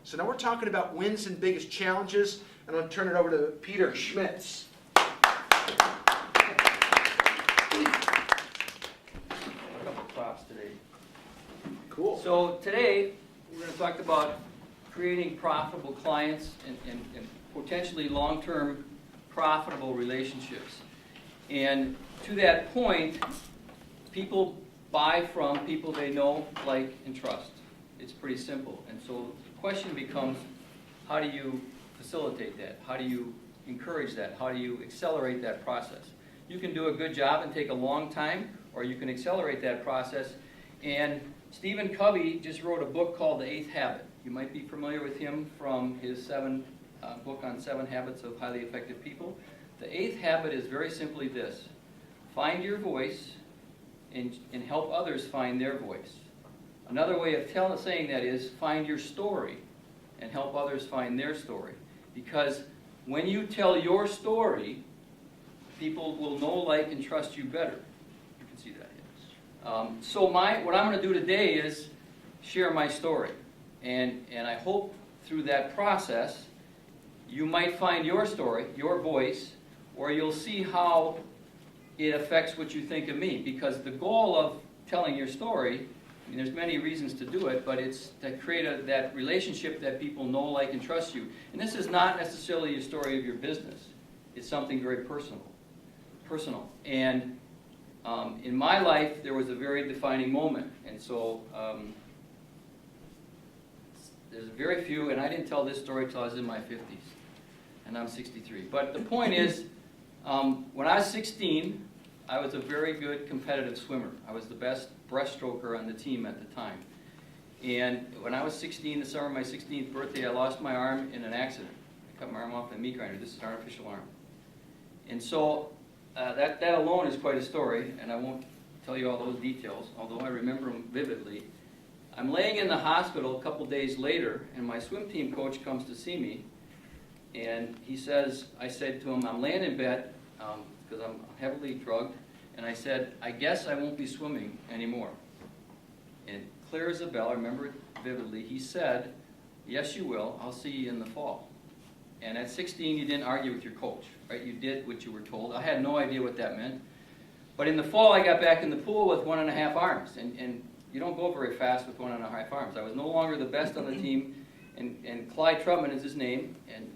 So now we're talking about wins and biggest challenges. I'm going to turn it over to Peter Schmitz. Props today. Cool. So today we're going to talk about creating profitable clients and potentially long-term profitable relationships. And to that point, people buy from people they know, like, and trust. It's pretty simple. And so the question becomes, how do you facilitate that? How do you encourage that? How do you accelerate that process? You can do a good job and take a long time, or you can accelerate that process. And Stephen Covey just wrote a book called The 8th Habit. You might be familiar with him from his book on 7 Habits of Highly Effective People. The 8th habit is very simply this: find your voice and help others find their voice. Another way of saying that is find your story and help others find their story. Because when you tell your story, people will know, like, and trust you better. You can see that here. So what I'm going to do today is share my story. And I hope through that process you might find your story, your voice, or you'll see how it affects what you think of me. Because the goal of telling your story, I mean, there's many reasons to do it, but it's to create that relationship that people know, like, and trust you. And this is not necessarily a story of your business. It's something very personal. And in my life, there was a very defining moment. And so there's very few, and I didn't tell this story until I was in my 50s. And I'm 63. But the point is, when I was 16, I was a very good competitive swimmer. I was the best breaststroker on the team at the time. And when I was 16, the summer of my 16th birthday, I lost my arm in an accident. I cut my arm off in a meat grinder. This is an artificial arm. And so that alone is quite a story, and I won't tell you all those details, although I remember them vividly. I'm laying in the hospital a couple days later, and my swim team coach comes to see me. And he says, I said to him, I'm laying in bed because I'm heavily drugged, and I said, I guess I won't be swimming anymore. And clear as a bell, I remember it vividly, he said, yes you will, I'll see you in the fall. And at 16 you didn't argue with your coach, right? You did what you were told. I had no idea what that meant. But in the fall I got back in the pool with 1.5 arms, and you don't go very fast with 1.5 arms. I was no longer the best on the team, and Clyde Trutman is his name, and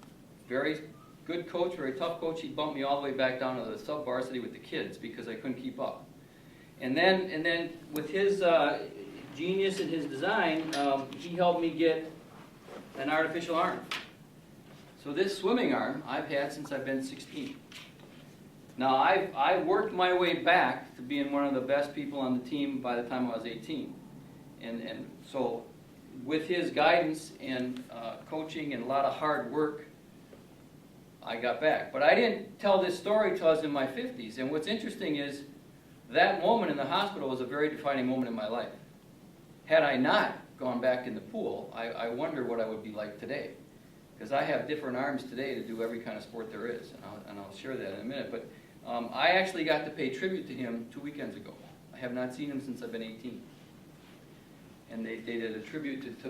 very good coach, very tough coach. He bumped me all the way back down to the sub-varsity with the kids because I couldn't keep up. And then with his genius and his design, he helped me get an artificial arm. So this swimming arm I've had since I've been 16. Now I worked my way back to being one of the best people on the team by the time I was 18. And so with his guidance and coaching and a lot of hard work, I got back. But I didn't tell this story until I was in my 50s. And what's interesting is that moment in the hospital was a very defining moment in my life. Had I not gone back in the pool, I wonder what I would be like today. Because I have different arms today to do every kind of sport there is. And I'll share that in a minute. But I actually got to pay tribute to him 2 weekends ago. I have not seen him since I've been 18. And they did a tribute to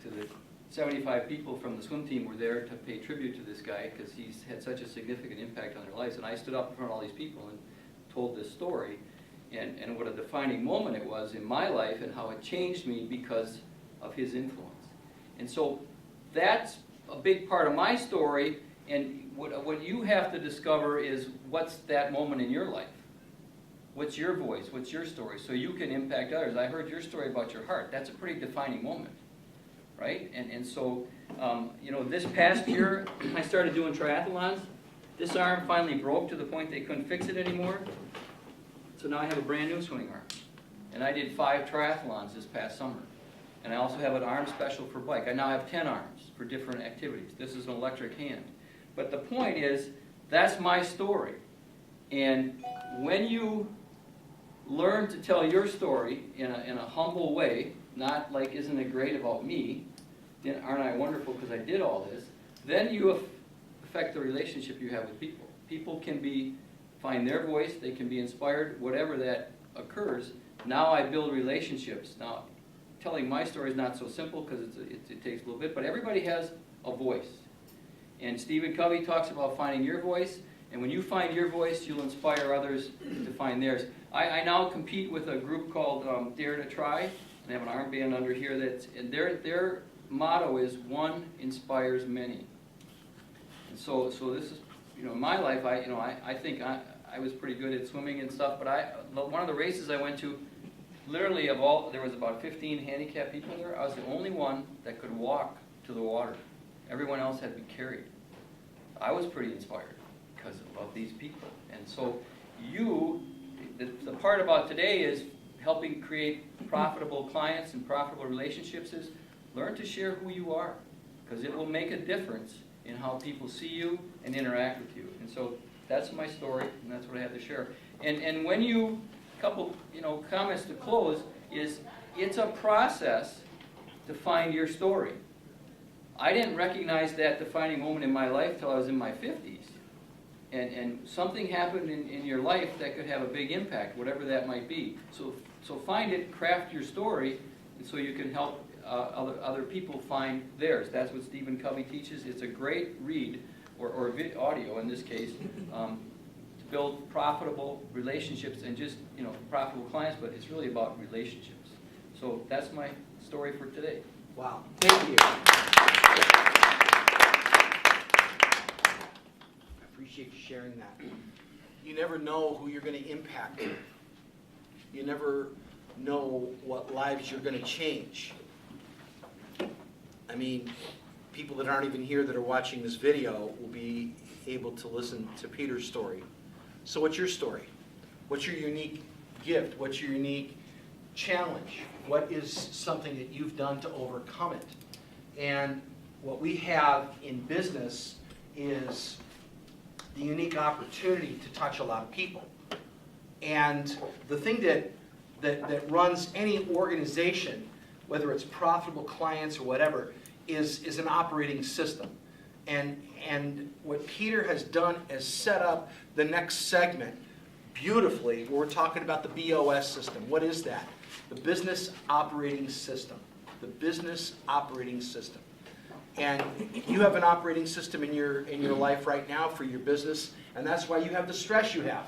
the 75 people from the swim team were there to pay tribute to this guy because he's had such a significant impact on their lives. And I stood up in front of all these people and told this story, and what a defining moment it was in my life and how it changed me because of his influence. And so that's a big part of my story, and what you have to discover is what's that moment in your life. What's your voice? What's your story? So you can impact others. I heard your story about your heart. That's a pretty defining moment. Right? And so, you know, this past year, I started doing triathlons. This arm finally broke to the point they couldn't fix it anymore. So now I have a brand new swimming arm. And I did 5 triathlons this past summer. And I also have an arm special for bike. I now have 10 arms for different activities. This is an electric hand. But the point is, that's my story. And when you learn to tell your story in a humble way, not like, isn't it great about me, then aren't I wonderful because I did all this, then you affect the relationship you have with people. People can find their voice, they can be inspired, whatever that occurs. Now I build relationships. Now, telling my story is not so simple because it takes a little bit, but everybody has a voice. And Stephen Covey talks about finding your voice, and when you find your voice, you'll inspire others to find theirs. I now compete with a group called Dare to Try, and they have an armband under here and their motto is one inspires many. And so this is, in my life, I think I was pretty good at swimming and stuff, but one of the races I went to, literally there was about 15 handicapped people there. I was the only one that could walk to the water. Everyone else had to be carried. I was pretty inspired because of these people. And so the part about today is helping create profitable clients and profitable relationships is learn to share who you are, because it will make a difference in how people see you and interact with you. And so that's my story, and that's what I had to share. And when couple comments to close is it's a process to find your story. I didn't recognize that defining moment in my life till I was in my 50s. And something happened in your life that could have a big impact, whatever that might be. So find it, craft your story, and so you can help other people find theirs. That's what Stephen Covey teaches. It's a great read, or audio in this case, to build profitable relationships and just profitable clients, but it's really about relationships. So that's my story for today. Wow, thank you. I appreciate you sharing that. You never know who you're going to impact. You never know what lives you're going to change. I mean, people that aren't even here that are watching this video will be able to listen to Peter's story. So what's your story? What's your unique gift? What's your unique challenge? What is something that you've done to overcome it? And what we have in business is the unique opportunity to touch a lot of people. And the thing that runs any organization, whether it's profitable clients or whatever, is an operating system. And what Peter has done is set up the next segment beautifully. We're talking about the BOS system. What is that? The business operating system. The business operating system. And you have an operating system in your life right now for your business, and that's why you have the stress you have.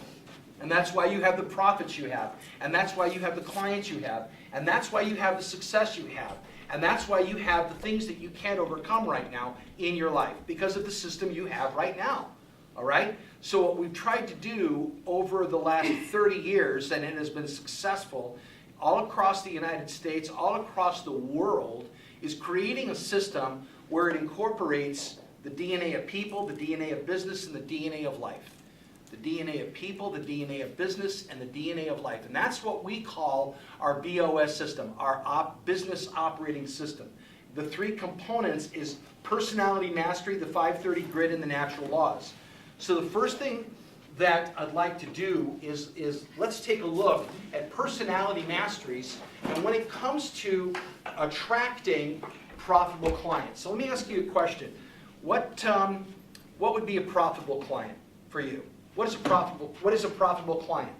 And that's why you have the profits you have. And that's why you have the clients you have. And that's why you have the success you have. And that's why you have the things that you can't overcome right now in your life, because of the system you have right now. All right? So what we've tried to do over the last 30 years, and it has been successful all across the United States, all across the world, is creating a system where it incorporates the DNA of people, the DNA of business, and the DNA of life. The DNA of people, the DNA of business, and the DNA of life. And that's what we call our BOS system, our business operating system. The three components is personality mastery, the 530 grid, and the natural laws. So the first thing that I'd like to do is let's take a look at personality masteries, and when it comes to attracting profitable clients. So let me ask you a question. What would be a profitable client for you? What is a profitable client?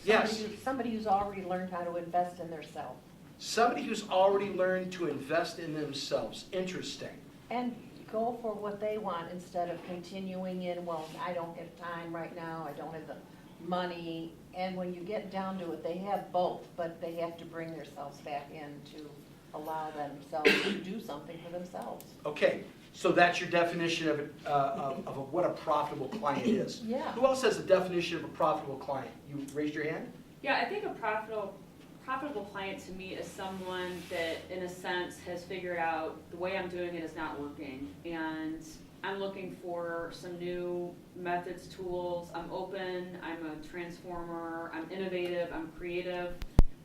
Yes. Somebody who's already learned how to invest in themselves. Somebody who's already learned to invest in themselves. Interesting. And go for what they want instead of continuing in, well, I don't have time right now, I don't have the money. And when you get down to it, they have both, but they have to bring themselves back in to allow themselves to do something for themselves. Okay. So that's your definition of what a profitable client is. Yeah. Who else has a definition of a profitable client? You raised your hand? Yeah, I think a profitable client to me is someone that, in a sense, has figured out the way I'm doing it is not working, and I'm looking for some new methods, tools. I'm open, I'm a transformer, I'm innovative, I'm creative.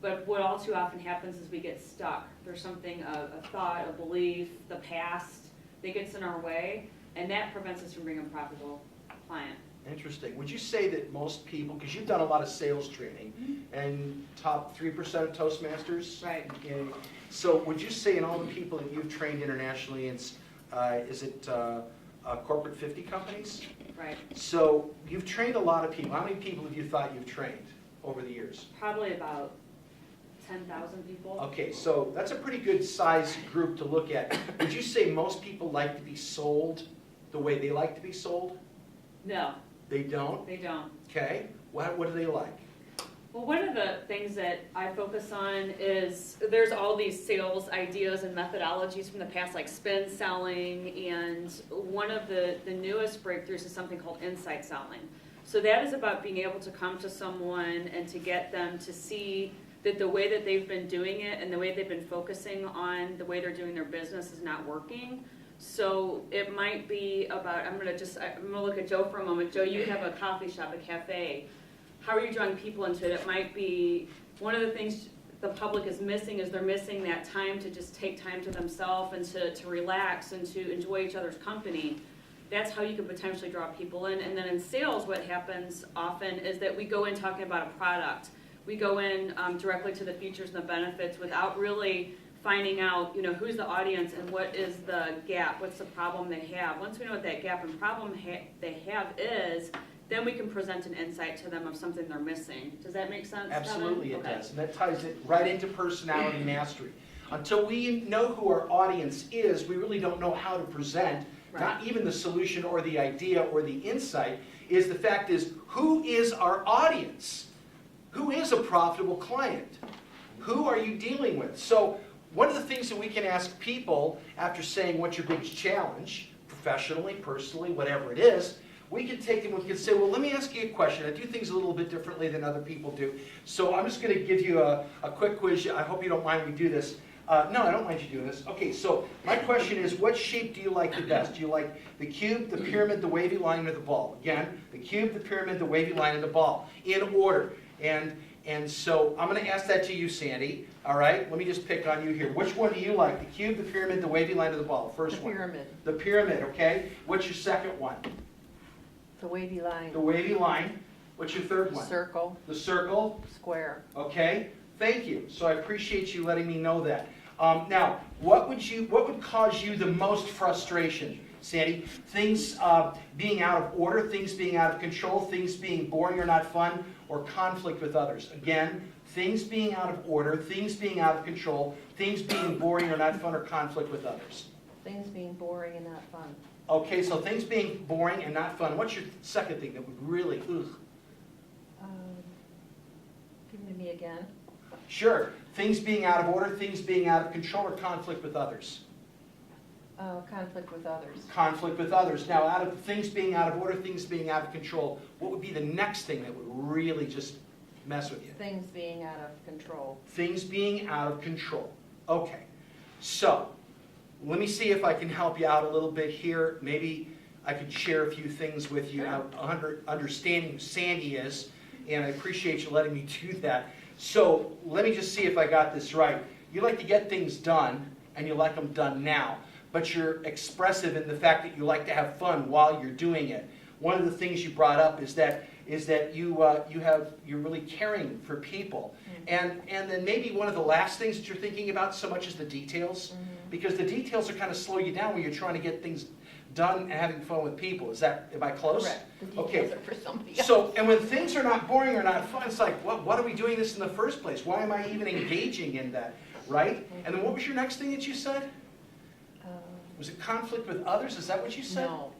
But what all too often happens is we get stuck. There's something, a thought, a belief, the past that gets in our way, and that prevents us from bringing a profitable client. Interesting. Would you say that most people, because you've done a lot of sales training, and top 3% of Toastmasters? Right. So would you say in all the people that you've trained internationally, is it corporate 50 companies? Right. So you've trained a lot of people. How many people have you thought you've trained over the years? Probably about 10,000 people. Okay, so that's a pretty good size group to look at. Would you say most people like to be sold the way they like to be sold? No, They don't? they don't. Okay, what do they like? Well, one of the things that I focus on is there's all these sales ideas and methodologies from the past, like spin selling, and one of the newest breakthroughs is something called insight selling. So that is about being able to come to someone and to get them to see that the way that they've been doing it and the way they've been focusing on the way they're doing their business is not working. So it might be about, I'm gonna look at Joe for a moment. Joe, you have a coffee shop, a cafe. How are you drawing people into it? It might be, one of the things the public is missing is they're missing that time to just take time to themselves and to relax and to enjoy each other's company. That's how you can potentially draw people in. And then in sales, what happens often is that we go in talking about a product. We go in directly to the features and the benefits without really finding out, who's the audience and what is the gap, what's the problem they have. Once we know what that gap and problem they have is, then we can present an insight to them of something they're missing. Does that make sense, Kevin? Absolutely it Okay. does, and that ties it right into personality mastery. Until we know who our audience is, we really don't know how to present, not even the solution or the idea or the insight, is the fact is, who is our audience? Who is a profitable client? Who are you dealing with? So one of the things that we can ask people after saying what's your biggest challenge, professionally, personally, whatever it is, we can take them, we can say, well, let me ask you a question. I do things a little bit differently than other people do. So I'm just going to give you a quick quiz. I hope you don't mind we do this. No, I don't mind you doing this. Okay, so my question is, what shape do you like the best? Do you like the cube, the pyramid, the wavy line, or the ball? Again, the cube, the pyramid, the wavy line, and the ball, in order. And so I'm going to ask that to you, Sandy. All right, let me just pick on you here. Which one do you like? The cube, the pyramid, the wavy line, or the ball? First one. The pyramid. The pyramid, okay. What's your second one? The wavy line. The wavy line. What's your third one? Circle, The circle. square. Okay. Thank you. So I appreciate you letting me know that. Now, what would cause you the most frustration, Sandy? Things being out of order, things being out of control, things being boring or not fun, or conflict with others. Again, things being out of order, things being out of control, things being boring or not fun, or conflict with others. Things being boring and not fun. Okay, so things being boring and not fun. What's your second thing that would really, ugh? Give it to me again. Sure. Things being out of order, things being out of control, or conflict with others. Conflict with others. Conflict with others. Now, out of things being out of order, things being out of control, what would be the next thing that would really just mess with you? Things being out of control. Things being out of control. Okay. So, let me see if I can help you out a little bit here. Maybe I could share a few things with you, understanding who Sandy is, and I appreciate you letting me do that. So, let me just see if I got this right. You like to get things done, and you like them done now, but you're expressive in the fact that you like to have fun while you're doing it. One of the things you brought up is that you're really caring for people. And then maybe one of the last things that you're thinking about so much is the details, because the details are kind of slow you down when you're trying to get things done and having fun with people. Am I close? Correct. The details Okay. are for somebody else. So, and when things are not boring or not fun, it's like, what are we doing this in the first place? Why am I even engaging in that, right? And then what was your next thing that you said? Was it conflict with others? Is that what you said? No.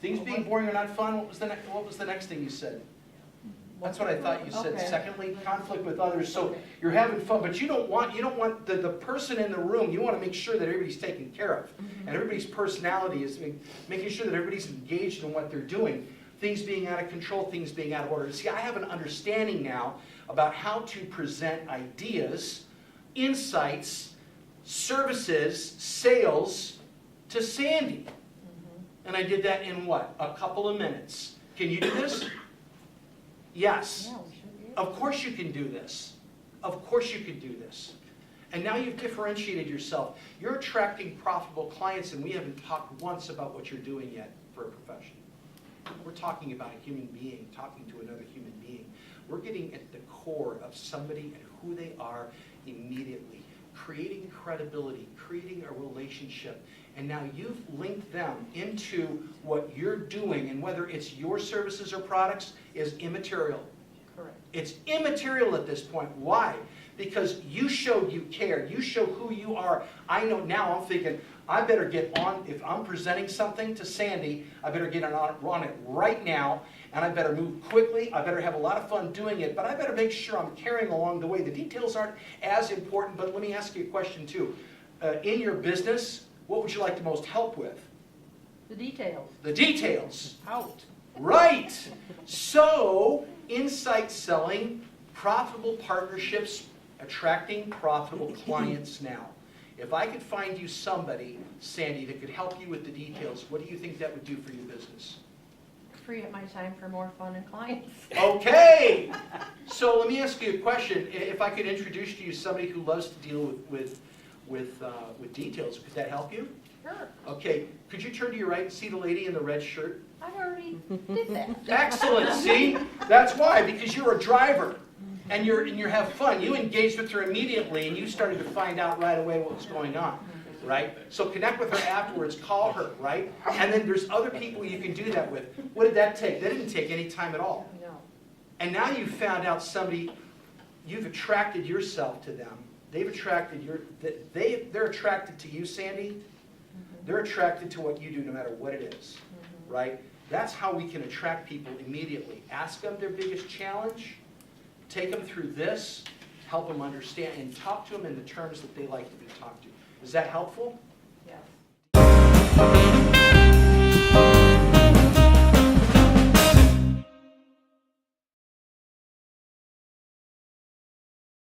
Things being boring or not fun, what was the next thing you said? That's what I thought you said. Okay. Secondly, conflict with others. So Okay. you're having fun, but you don't want the person in the room, you want to make sure that everybody's taken care of. And everybody's personality is making sure that everybody's engaged in what they're doing. Things being out of control, things being out of order. See, I have an understanding now about how to present ideas, insights, services, sales to Sandy. And I did that in what? A couple of minutes. Can you do this? Yes. Yeah, we should be. Of course you can do this. Of course you can do this. And now you've differentiated yourself. You're attracting profitable clients, and we haven't talked once about what you're doing yet for a profession. We're talking about a human being, talking to another human being. We're getting at the core of somebody and who they are immediately, creating credibility, creating a relationship. And now you've linked them into what you're doing, and whether it's your services or products is immaterial. Correct. It's immaterial at this point. Why? Because you showed you care. You show who you are. I know now, I'm thinking, I better get on, if I'm presenting something to Sandy, I better get on it right now, and I better move quickly. I better have a lot of fun doing it, but I better make sure I'm carrying along the way. The details aren't as important, but let me ask you a question too. In your business, what would you like the most help with? The details. The details. Out. Right. So, insight selling, profitable partnerships, attracting profitable clients now. If I could find you somebody, Sandy, that could help you with the details, what do you think that would do for your business? Free up my time for more fun and clients. Okay. So let me ask you a question. If I could introduce to you somebody who loves to deal with details, could that help you? Sure. Okay. Could you turn to your right and see the lady in the red shirt? I already did that. Excellent. See, that's why, because you're a driver. And you have fun. You engaged with her immediately, and you started to find out right away what was going on, right? So connect with her afterwards. Call her, right? And then there's other people you can do that with. What did that take? That didn't take any time at all. No. And now you've found out somebody. You've attracted yourself to them. They've attracted they're attracted to you, Sandy. They're attracted to what you do, no matter what it is, right? That's how we can attract people immediately. Ask them their biggest challenge. Take them through this, help them understand, and talk to them in the terms that they like to be talked to. Is that helpful? Yes.